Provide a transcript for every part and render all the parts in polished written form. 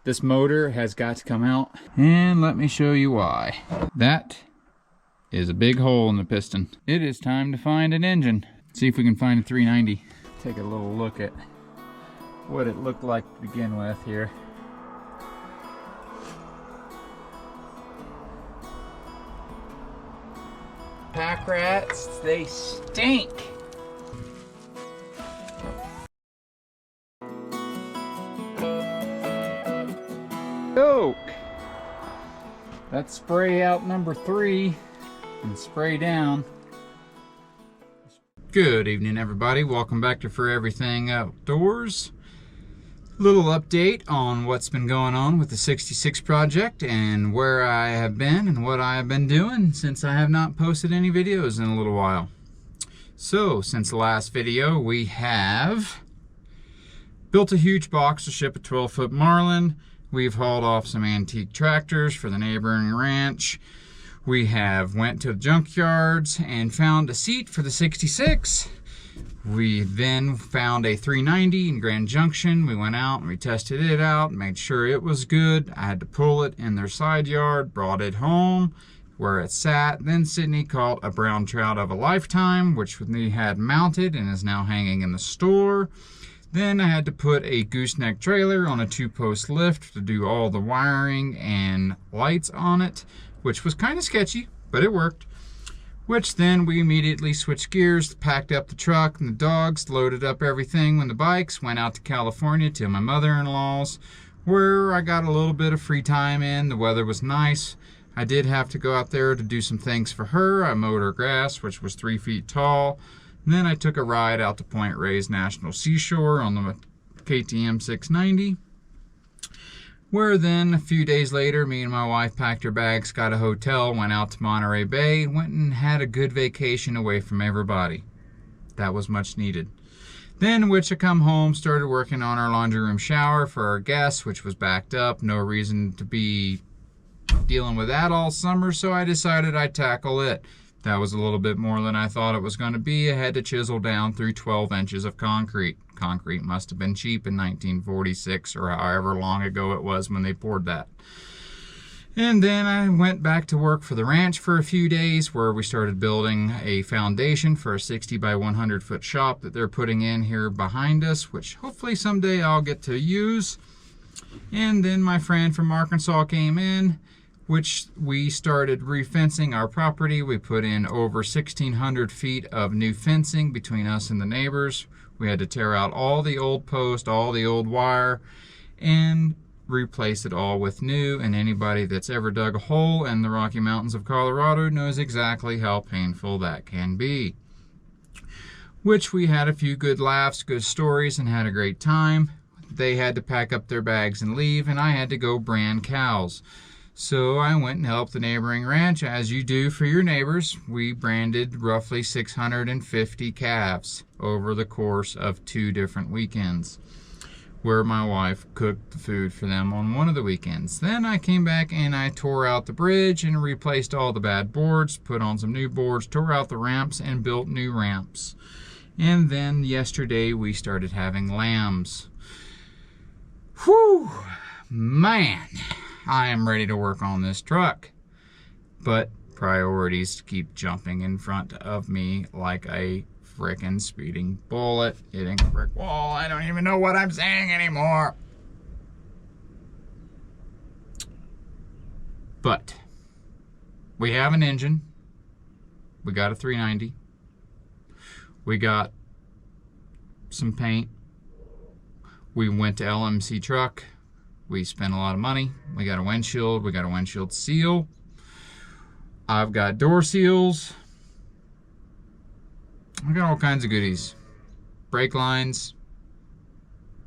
This motor has got to come out, and let me show you why. That is a big hole in the piston. It is time to find an engine. See if we can find a 390. Take a little look at what it looked like to begin with here. Pack rats, they stink. Yoke. That's spray out number 3 and spray down. Good evening, everybody. Welcome back to For Everything Outdoors. Little update on what's been going on with the 66 project and where I have been and what I have been doing since I have not posted any videos in a little while. So, since the last video, we have built a huge box to ship a 12-foot Marlin. We've hauled off some antique tractors for the neighboring ranch. We have went to the junkyards and found a seat for the 66. We then found a 390 in Grand Junction. We went out and we tested it out, made sure it was good. I had to pull it in their side yard, brought it home where it sat. Then Sydney caught a brown trout of a lifetime, which we had mounted and is now hanging in the store. Then I had to put a gooseneck trailer on a 2-post lift to do all the wiring and lights on it, which was kind of sketchy, but it worked. Which then we immediately switched gears, packed up the truck and the dogs, loaded up everything on the bikes, went out to California to my mother-in-law's, where I got a little bit of free time in. The weather was nice. I did have to go out there to do some things for her. I mowed her grass, which was 3 feet tall. And then I took a ride out to Point Reyes National Seashore on the KTM 690. Where then, a few days later, me and my wife packed her bags, got a hotel, went out to Monterey Bay, went and had a good vacation away from everybody. That was much needed. Then, I come home, started working on our laundry room shower for our guests, which was backed up. No reason to be dealing with that all summer, so I decided I'd tackle it. That was a little bit more than I thought it was going to be. I had to chisel down through 12 inches of concrete. Concrete must have been cheap in 1946 or however long ago it was when they poured that. And then I went back to work for the ranch for a few days, where we started building a foundation for a 60 by 100 foot shop that they're putting in here behind us, which hopefully someday I'll get to use. And then my friend from Arkansas came in, which we started refencing our property. We put in over 1,600 feet of new fencing between us and the neighbors. We had to tear out all the old post, all the old wire, and replace it all with new. And anybody that's ever dug a hole in the Rocky Mountains of Colorado knows exactly how painful that can be. Which we had a few good laughs, good stories, and had a great time. They had to pack up their bags and leave, and I had to go brand cows. So I went and helped the neighboring ranch, as you do for your neighbors. We branded roughly 650 calves over the course of 2 different weekends, where my wife cooked the food for them on one of the weekends. Then I came back and I tore out the bridge and replaced all the bad boards, put on some new boards, tore out the ramps, and built new ramps. And then yesterday we started having lambs. Whew, man. I am ready to work on this truck, but priorities keep jumping in front of me like a frickin' speeding bullet hitting a brick wall. I don't even know what I'm saying anymore. But we have an engine. We got a 390. We got some paint. We went to LMC Truck. We spent a lot of money. We got a windshield. We got a windshield seal. I've got door seals. I got all kinds of goodies. Brake lines,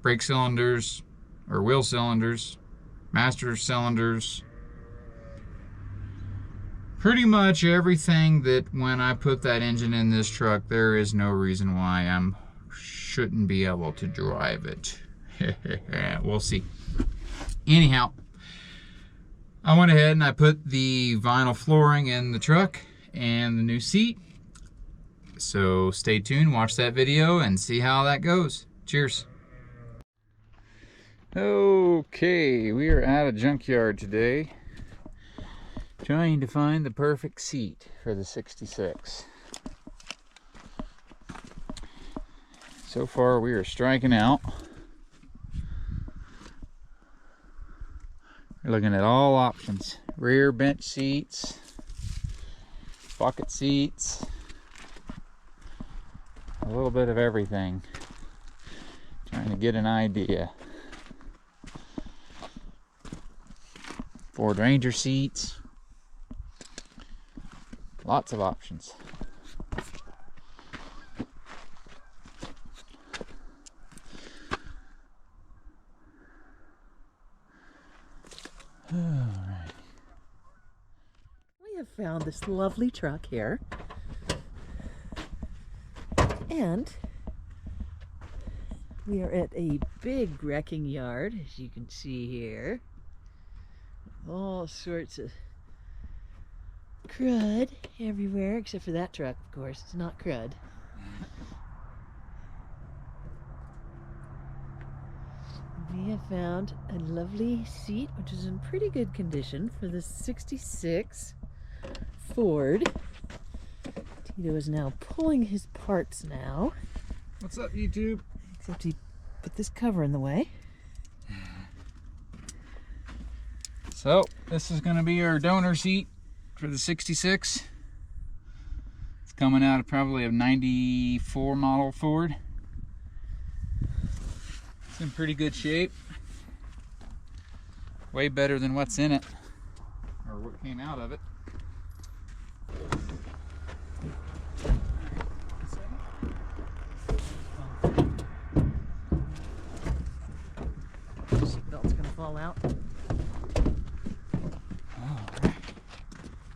brake cylinders, or wheel cylinders, master cylinders. Pretty much everything that when I put that engine in this truck, there is no reason why I shouldn't be able to drive it. We'll see. Anyhow, I went ahead and I put the vinyl flooring in the truck and the new seat. So stay tuned, watch that video, and see how that goes. Cheers. Okay, we are at a junkyard today, trying to find the perfect seat for the 66. So far we are striking out. We're looking at all options. Rear bench seats, bucket seats, a little bit of everything. Trying to get an idea. Ford Ranger seats. Lots of options. Alright. We have found this lovely truck here. And we are at a big wrecking yard, as you can see here. All sorts of crud everywhere, except for that truck, of course. It's not crud. We have found a lovely seat, which is in pretty good condition for the 66 Ford. Tito is now pulling his parts now. What's up, YouTube? Except he put this cover in the way. So, this is going to be our donor seat for the 66. It's coming out of probably a 94 model Ford. It's in pretty good shape. Way better than what's in it, or what came out of it. Seatbelt's gonna fall out.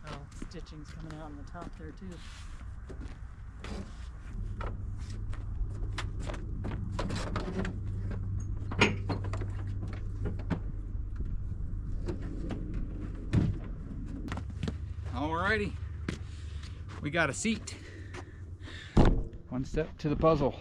Oh, stitching's coming out on the top there too. Alrighty, we got a seat. One step to the puzzle.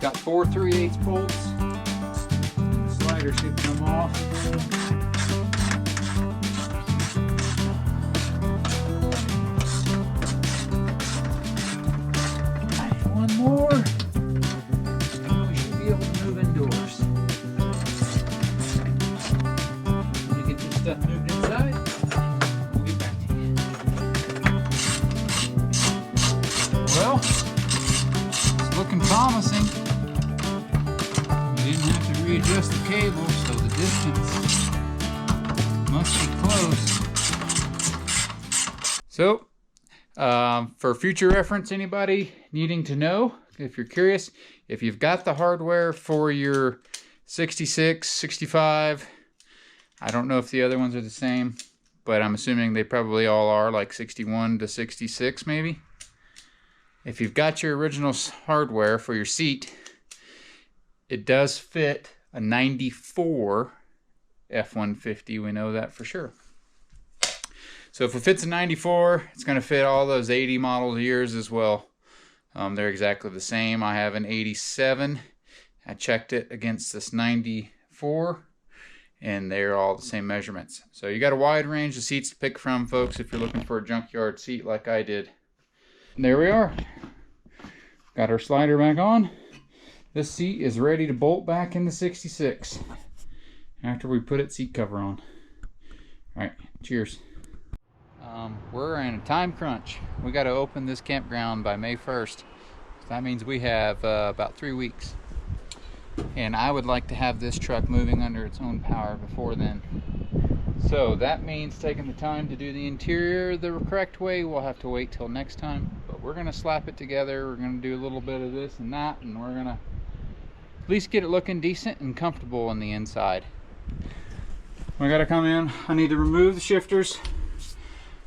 Got 4 3/8 bolts. The slider should come off. One more. We should be able to move indoors. Let me get this stuff moved inside. We'll get back to you. Well, it's looking promising. We didn't have to readjust the cable, so the distance must be close. So, for future reference, anybody needing to know, if you're curious, if you've got the hardware for your 66, 65, I don't know if the other ones are the same, but I'm assuming they probably all are, like 61 to 66 maybe. If you've got your original hardware for your seat, it does fit a 94 F250, we know that for sure. So if it fits a 94, it's going to fit all those 80 model years as well. They're exactly the same. I have an 87. I checked it against this 94, and they're all the same measurements. So you got a wide range of seats to pick from, folks, if you're looking for a junkyard seat like I did. And there we are. Got our slider back on. This seat is ready to bolt back into 66 after we put its seat cover on. All right, cheers. We're in a time crunch. We got to open this campground by May 1st. So that means we have about 3 weeks. And I would like to have this truck moving under its own power before then. So that means taking the time to do the interior the correct way. We'll have to wait till next time. But we're going to slap it together. We're going to do a little bit of this and that. And we're going to at least get it looking decent and comfortable on the inside. I got to come in. I need to remove the shifters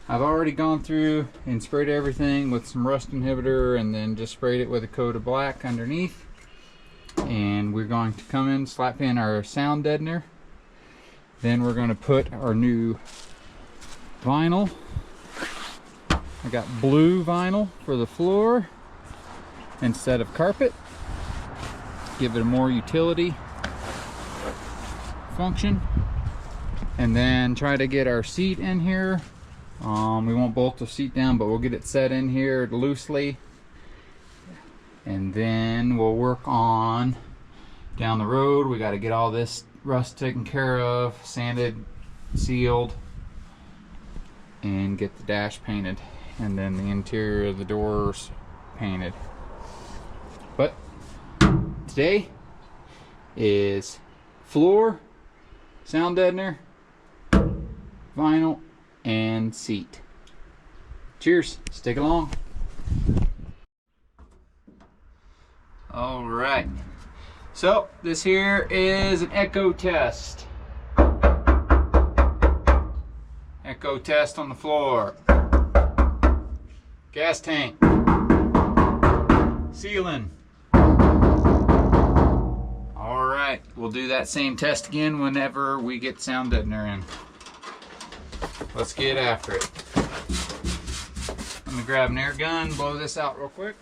I've already gone through and sprayed everything with some rust inhibitor and then just sprayed it with a coat of black underneath. And we're going to come in, slap in our sound deadener. Then we're going to put our new vinyl. I got blue vinyl for the floor instead of carpet. Give it a more utility function. And then try to get our seat in here. We won't bolt the seat down, but we'll get it set in here loosely. And then we'll work on down the road. We got to get all this rust taken care of, sanded, sealed, and get the dash painted, and then the interior of the doors painted. But today is floor, sound deadener, vinyl, and seat. Cheers, stick along. All right, so this here is an echo test. Echo test on the floor. Gas tank. Ceiling. All right, we'll do that same test again whenever we get sound deadener in. Let's get after it. Let me grab an air gun, blow this out real quick.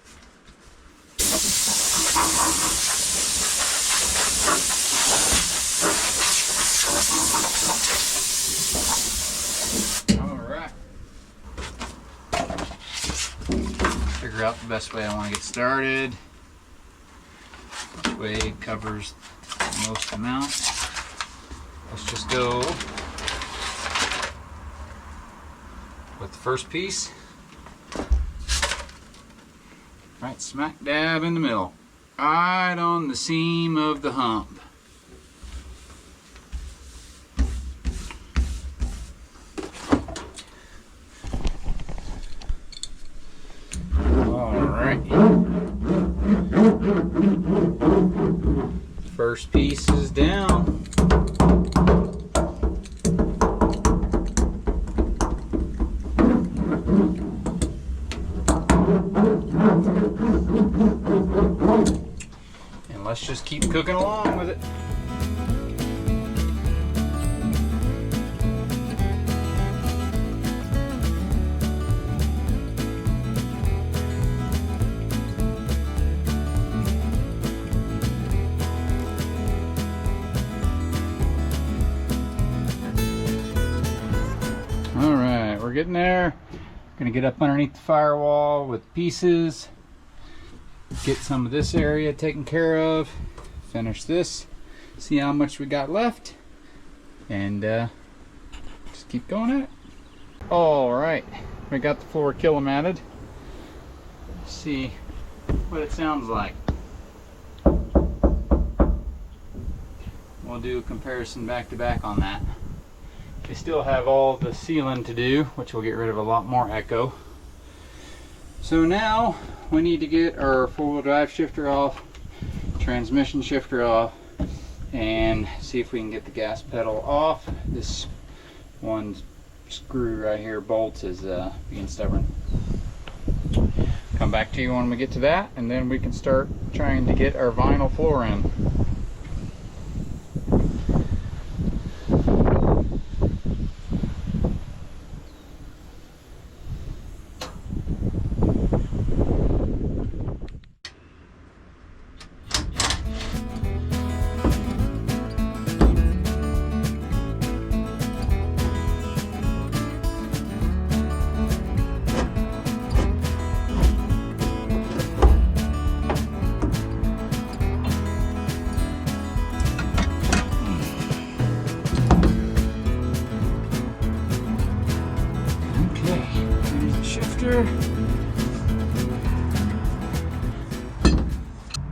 Alright. Figure out the best way I want to get started. Which way covers the most amount. Let's just go with the first piece. Right smack dab in the middle. Right on the seam of the hump. Alright. First piece is down. And let's just keep cooking along with it. All right, we're getting there. Gonna get up underneath the firewall with pieces, get some of this area taken care of, finish this, see how much we got left, and just keep going at it. All right, we got the floor killimatted. Let's see what it sounds like. We'll do a comparison back to back on that. We still have all the sealing to do, which will get rid of a lot more echo. So now we need to get our four-wheel drive shifter off, transmission shifter off, and see if we can get the gas pedal off. This one screw right here, bolts, is being stubborn. Come back to you when we get to that, and then we can start trying to get our vinyl floor in.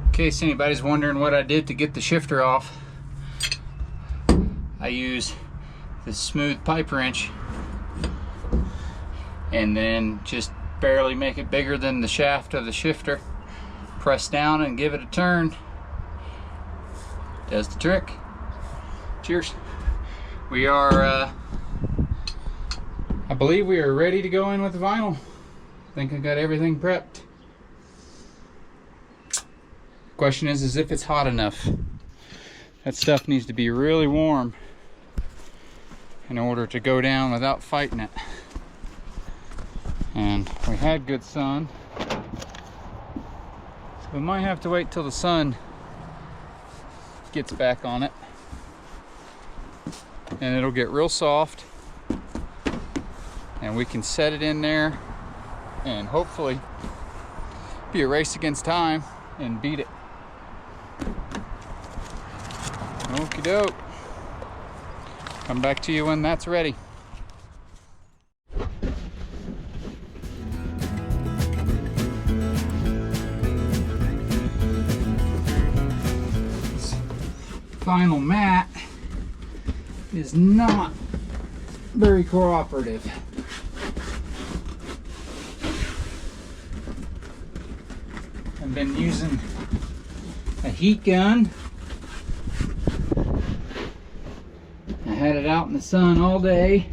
In case anybody's wondering what I did to get the shifter off, I use this smooth pipe wrench and then just barely make it bigger than the shaft of the shifter, press down and give it a turn. Does the trick. Cheers. We are believe we are ready to go in with the vinyl. I think I got everything prepped. Question is if it's hot enough. That stuff needs to be really warm in order to go down without fighting it. And we had good sun, so we might have to wait till the sun gets back on it, and it'll get real soft, and we can set it in there and hopefully be a race against time and beat it. Okie doke. Come back to you when that's ready. This final mat is not very cooperative. I've been using a heat gun. I had it out in the sun all day.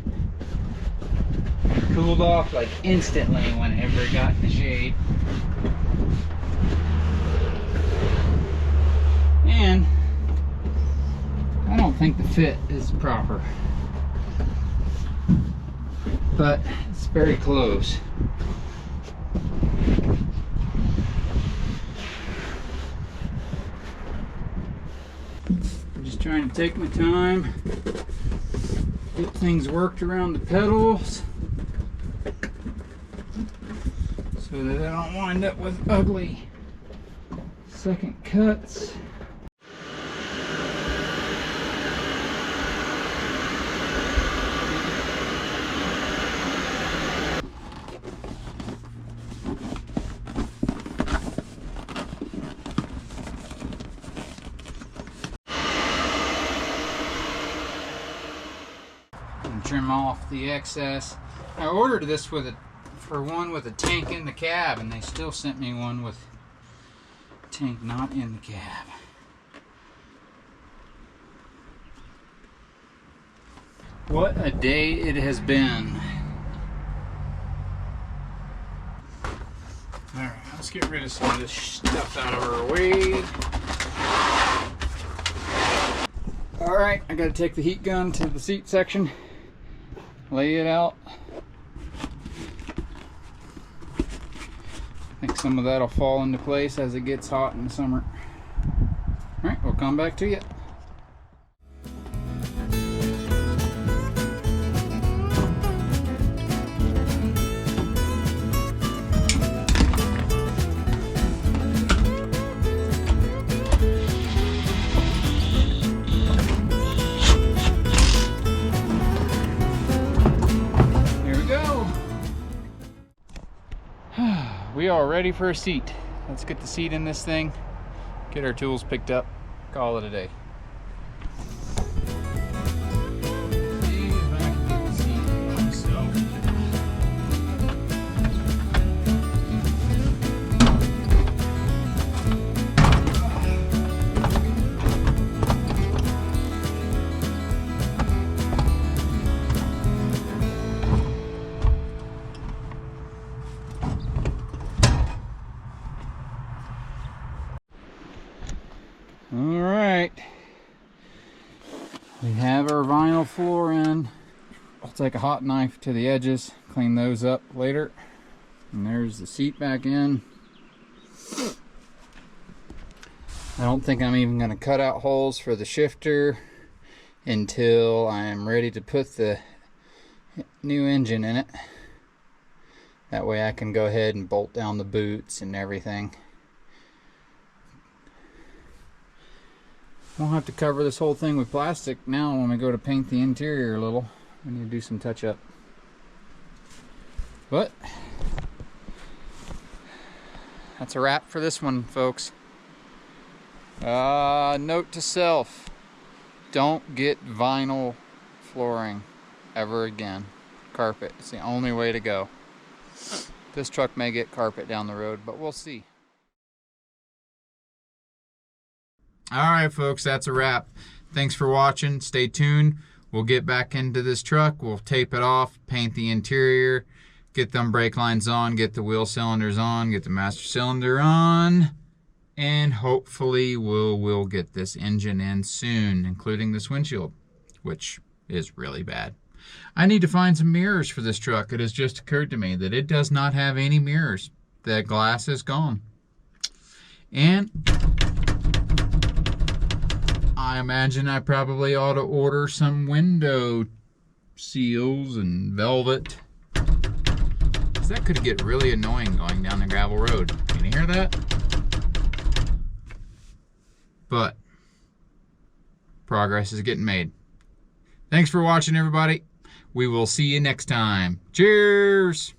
It cooled off like instantly whenever it got in the shade. And I don't think the fit is proper, but it's very close. I'm just trying to take my time, get things worked around the pedals so that I don't wind up with ugly second cuts. Trim off the excess. I ordered this for one with a tank in the cab, and they still sent me one with a tank not in the cab. What a day it has been. Alright, let's get rid of some of this stuff out of our way. Alright, I gotta take the heat gun to the seat section. Lay it out. I think some of that will fall into place as it gets hot in the summer. Alright, we'll come back to you. We are ready for a seat. Let's get the seat in this thing, get our tools picked up, call it a day. Alright, we have our vinyl floor in. I'll take a hot knife to the edges, clean those up later. And there's the seat back in. I don't think I'm even going to cut out holes for the shifter until I'm ready to put the new engine in it. That way I can go ahead and bolt down the boots and everything. Won't have to cover this whole thing with plastic now when we go to paint the interior a little. We need to do some touch up. But that's a wrap for this one, folks. Note to self, don't get vinyl flooring ever again. Carpet, it's the only way to go. This truck may get carpet down the road, but we'll see. Alright folks, that's a wrap. Thanks for watching. Stay tuned. we'll get back into this truck. We'll tape it off, paint the interior, get them brake lines on, get the wheel cylinders on, get the master cylinder on, and hopefully we'll get this engine in soon, including this windshield, which is really bad. I need to find some mirrors for this truck. It has just occurred to me that it does not have any mirrors. The glass is gone. And I imagine I probably ought to order some window seals and velvet. That could get really annoying going down the gravel road. Can you hear that? But progress is getting made. Thanks for watching, everybody. We will see you next time. Cheers!